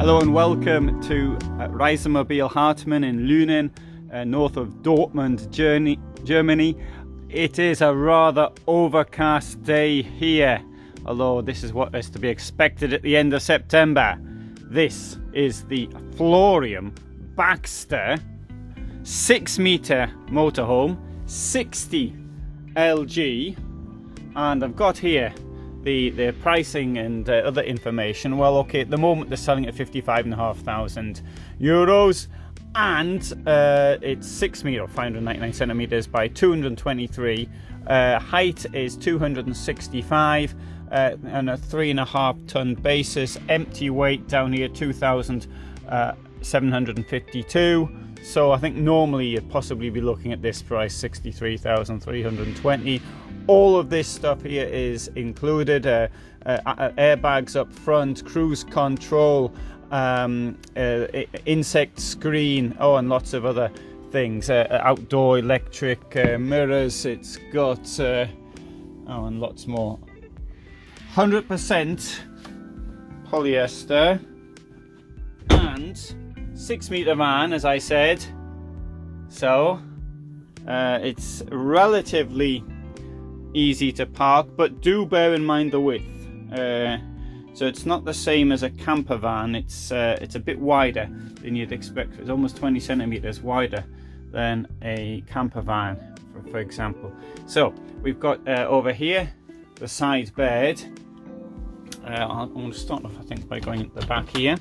Hello and welcome to Reisemobile Hartmann in Luenen, north of Dortmund, Germany. It is a rather overcast day here, although this is what is to be expected at the end of September. This is the Florium Baxter 6-metre motorhome, 60 LG, and I've got here the pricing and other information. Well, okay, at the moment they're selling at 55,500 euros, and it's 6 metre, 599 centimeters by 223. Height is 265, and a 3.5 ton basis. Empty weight down here 2,752. So I think normally you'd possibly be looking at this price 63,320. All of this stuff here is included, airbags up front, cruise control, insect screen, and lots of other things, outdoor electric mirrors. It's got, and lots more. 100% polyester and 6-metre van, as I said. So it's relatively easy to park, but do bear in mind the width. So it's not the same as a camper van. It's a bit wider than you'd expect. It's almost 20 centimeters wider than a camper van, for example. So we've got over here the side bed. I'm going to start off, I think, by going at the back here.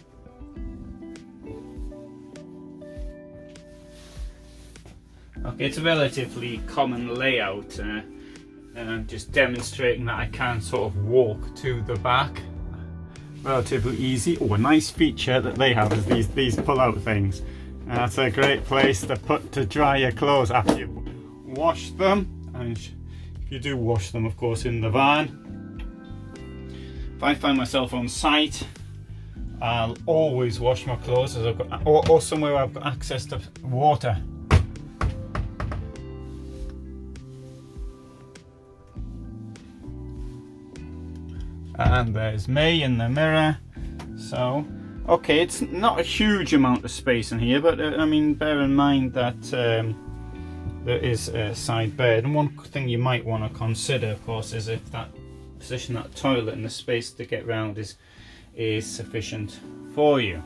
Okay, it's a relatively common layout. And I'm just demonstrating that I can sort of walk to the back relatively easy. Oh, a nice feature that they have is these pull-out things. That's a great place to dry your clothes after you wash them, and if you do wash them, of course, in the van. If I find myself on site, I'll always wash my clothes as I've got, or somewhere where I've got access to water. And there's me in the mirror. So, okay, it's not a huge amount of space in here, but I mean, bear in mind that there is a side bed. And one thing you might want to consider, of course, is if that position, that toilet, and the space to get round is sufficient for you.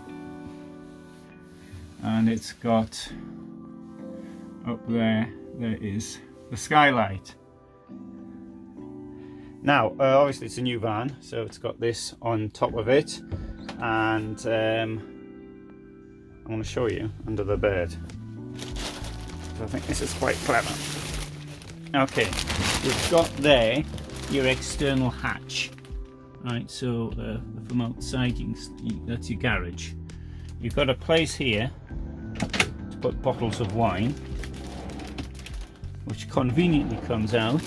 And it's got up there is the skylight. Now, obviously it's a new van, so it's got this on top of it, and I'm going to show you under the bed. So I think this is quite clever. Okay, you've got there your external hatch, right? So from outside, that's your garage. You've got a place here to put bottles of wine, which conveniently comes out.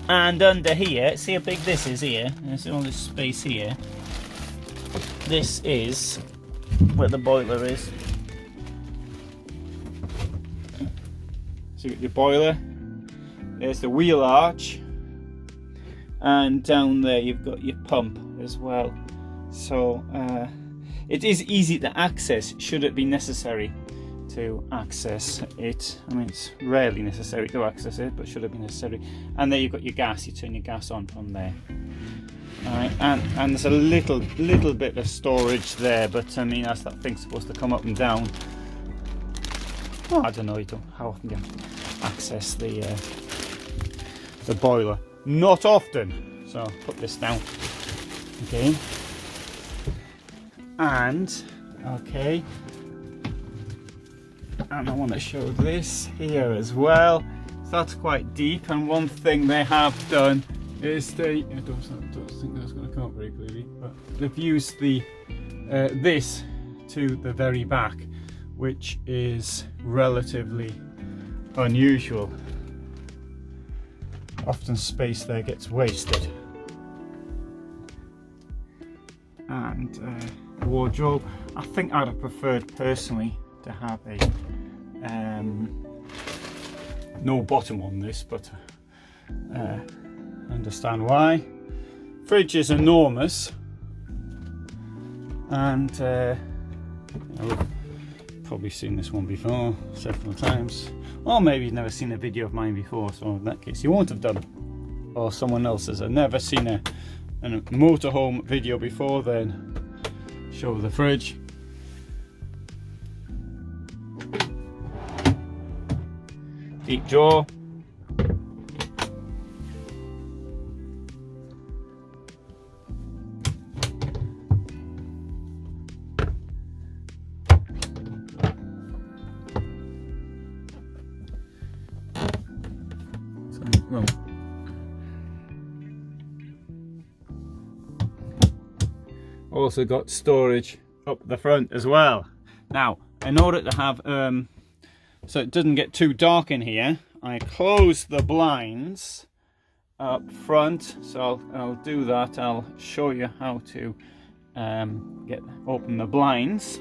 And under here, see how big this is here? There's all this space here. This is where the boiler is. So you've got your boiler. There's the wheel arch. And down there you've got your pump as well. So it is easy to access should it be necessary to access it. I mean, it's rarely necessary to access it, but should it be necessary. And there you've got your gas. You turn your gas on from there. All right, and there's a little bit of storage there, but I mean, as that thing's supposed to come up and down. Oh, I don't know. How often do you have to access the boiler? Not often. So I'll put this down. Okay. And okay. And I want to show this here as well. So that's quite deep, and one thing they have done is I don't think that's going to come up very clearly, but they've used this to the very back, which is relatively unusual. Often space there gets wasted. And wardrobe. I think I'd have preferred personally to have a no bottom on this, but understand why. Fridge is enormous, And I've probably seen this one before several times, or maybe you've never seen a video of mine before, so in that case you won't have done, or someone else has never seen a motorhome video before, then show the fridge. Deep drawer. Well, also got storage up the front as well. Now, in order to have so it doesn't get too dark in here, I close the blinds up front. So I'll do that. I'll show you how to open the blinds.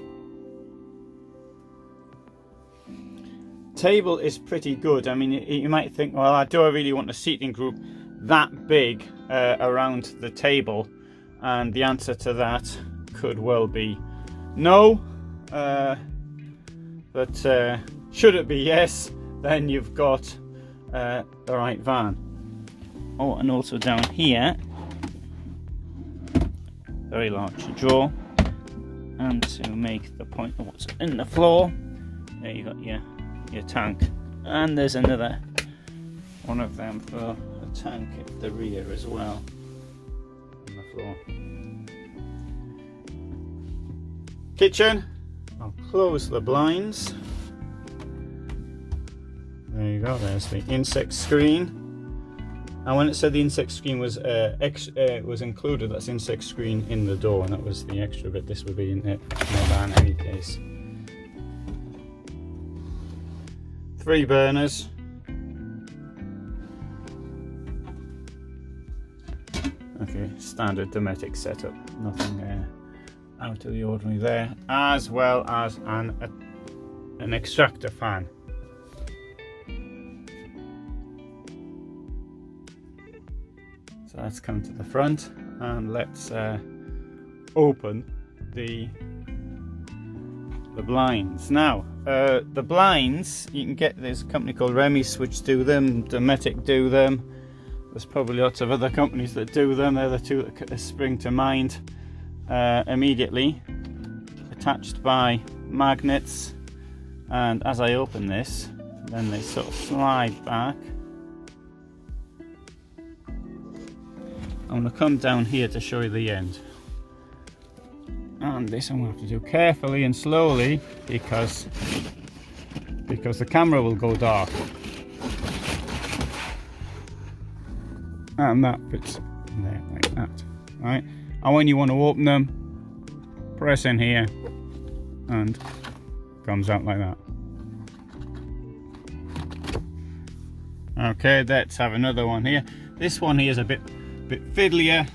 Table is pretty good. I mean, you might think, well, do I really want a seating group that big around the table? And the answer to that could well be no. But should it be yes, then you've got the right van. Oh, and also down here, very large drawer. And to make the point of what's in the floor, there you got your tank, and there's another one of them for a tank at the rear as well on the floor. Kitchen, I'll close the blinds. There you go, there's the insect screen. And when it said the insect screen was included, that's insect screen in the door, and that was the extra bit. This would be in the van in any case. 3 burners. Okay, standard domestic setup. Nothing out of the ordinary there. As well as an extractor fan. So let's come to the front and let's open the blinds. Now, the blinds, you can get, there's a company called Remis which do them, Dometic do them. There's probably lots of other companies that do them. They're the two that spring to mind immediately. Attached by magnets, and as I open this, then they sort of slide back. I'm going to come down here to show you the end. And this I'm going to have to do carefully and slowly because the camera will go dark. And that fits in there like that. Right? And when you want to open them, press in here and comes out like that. Okay, let's have another one here. This one here is a bit fiddlier.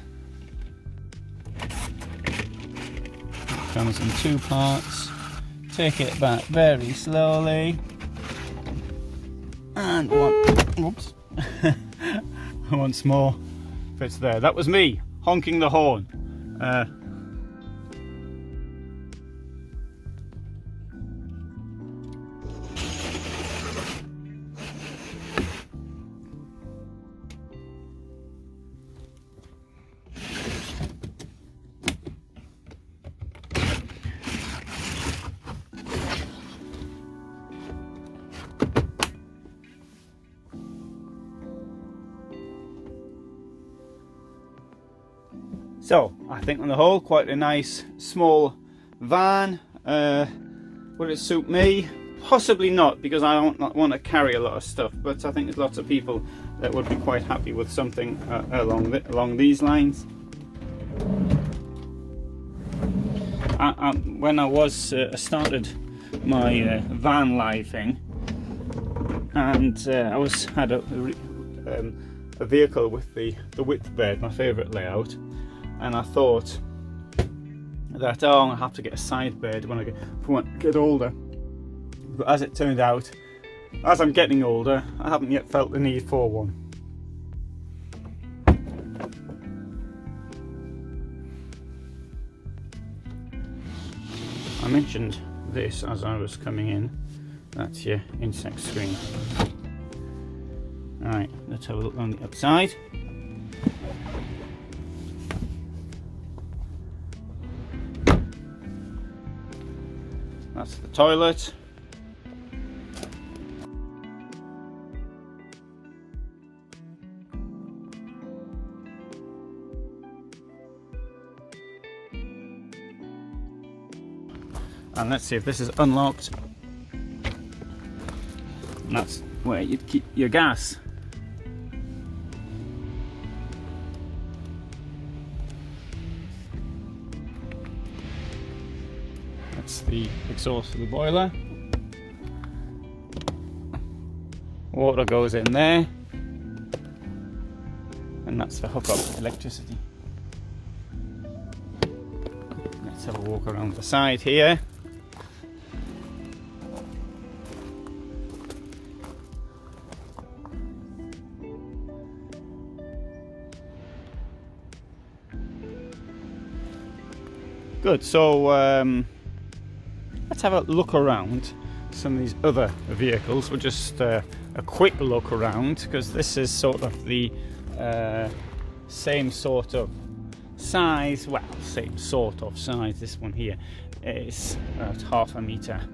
Comes in 2 parts. Take it back very slowly. And whoops. Once more, fits there. That was me honking the horn. So, I think on the whole, quite a nice small van. Would it suit me? Possibly not, because I don't want to carry a lot of stuff, but I think there's lots of people that would be quite happy with something along these lines. When I started my van life thing, and I had a vehicle with the width bed, my favourite layout. And I thought that, I'm going to have to get a side bed when I get older. But as it turned out, as I'm getting older, I haven't yet felt the need for one. I mentioned this as I was coming in. That's your insect screen. Alright, let's have a look on the outside. That's the toilet. And let's see if this is unlocked. And that's where you'd keep your gas. That's the exhaust of the boiler. Water goes in there. And that's the hookup electricity. Let's have a walk around the side here. Good, so let's have a look around some of these other vehicles. We'll just a quick look around, because this is sort of the same sort of size, well, same sort of size. This one here is about half a metre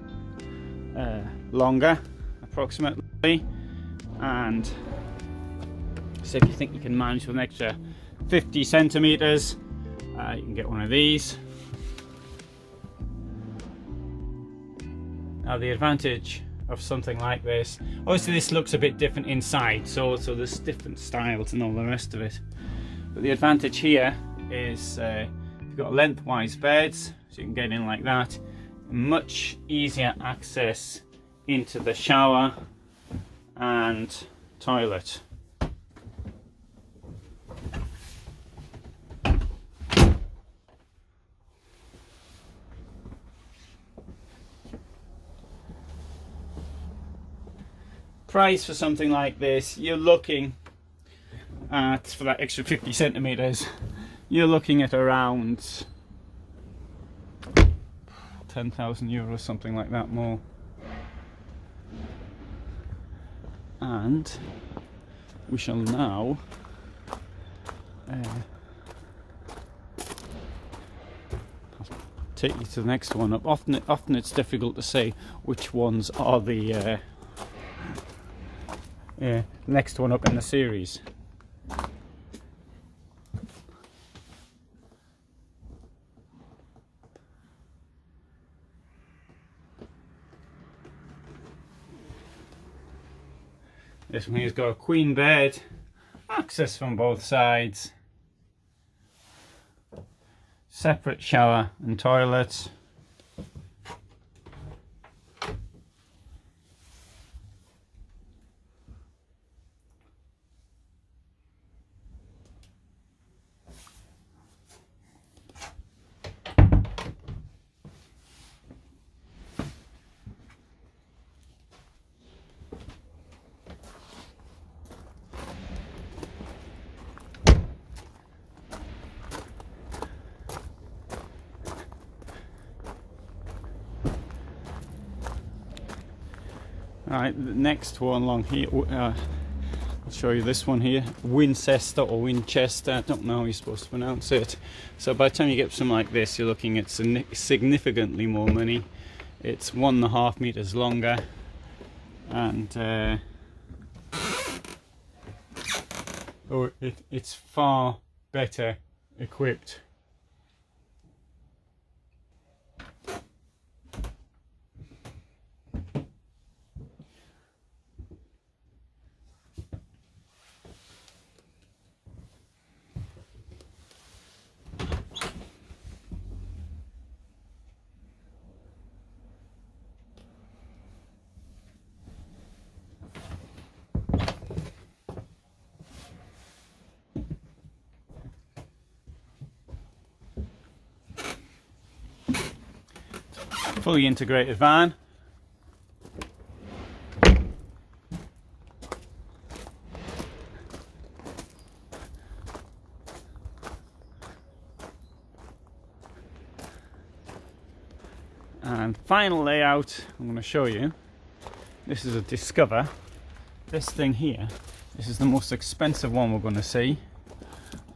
longer, approximately. And so if you think you can manage with an extra 50 centimetres, you can get one of these. Now the advantage of something like this, obviously this looks a bit different inside, so there's different styles and all the rest of it. But the advantage here is you've got lengthwise beds, so you can get in like that. Much easier access into the shower and toilet. Price for something like this, you're looking at, for that extra 50 centimetres, you're looking at around 10,000 euros, something like that more. And we shall now take you to the next one up. Often it's difficult to say which ones are the next one up in the series. This one here's got a queen bed, access from both sides, separate shower and toilet. Alright, the next one along here, I'll show you this one here, Winchester or Winchester, I don't know how you're supposed to pronounce it. So by the time you get something like this, you're looking at significantly more money. It's 1.5 meters longer, and it's far better equipped. Fully integrated van. And final layout I'm going to show you. This is a Discover. This thing here, this is the most expensive one we're going to see.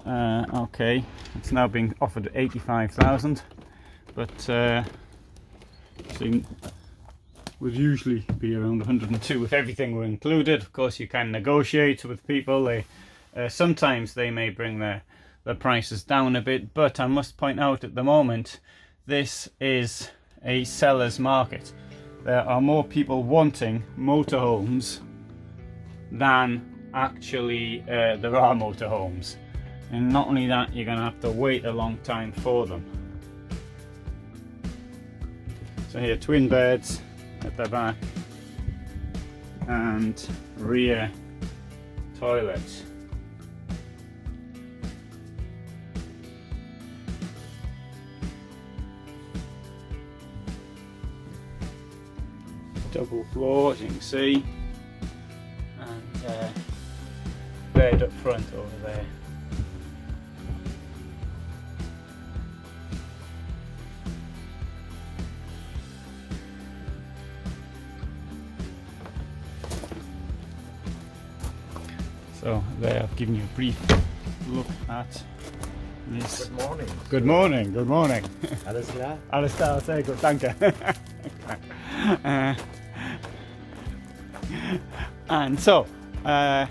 Okay, it's now being offered at 85,000, but see, would usually be around 102 if everything were included. Of course, you can negotiate with people. They sometimes they may bring their prices down a bit, but I must point out at the moment this is a seller's market. There are more people wanting motorhomes than actually there are motorhomes, and not only that, you're going to have to wait a long time for them. So here, twin beds at the back and rear toilets. Double floor, as you can see, and bed up front over there. So there, I've given you a brief look at this. Good morning. Good morning, good morning. Alles klar? Alles klar, sehr gut, danke. And so, that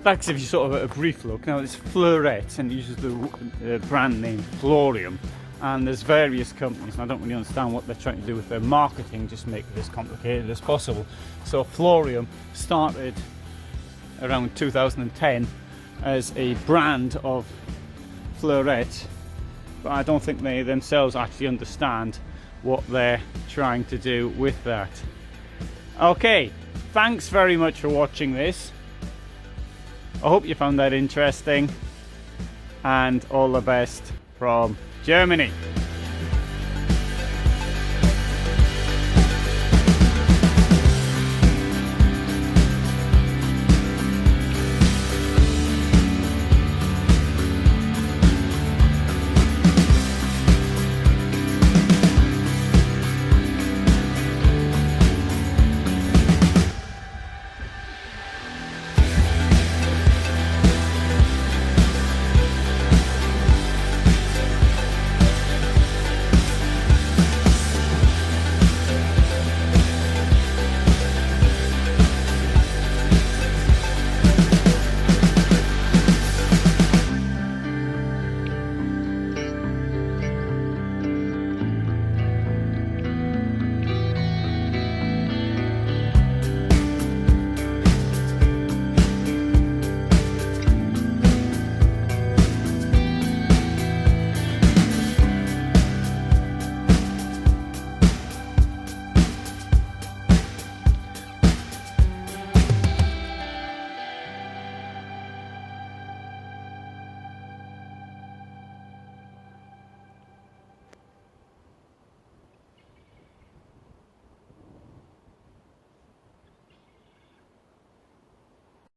gives you sort of a brief look. Now it's Fleurette and it uses the brand name Florium, and there's various companies, and I don't really understand what they're trying to do with their marketing, just make it as complicated as possible. So Florium started around 2010 as a brand of Fleurette, but I don't think they themselves actually understand what they're trying to do with that. Okay, thanks very much for watching this. I hope you found that interesting, and all the best from Germany.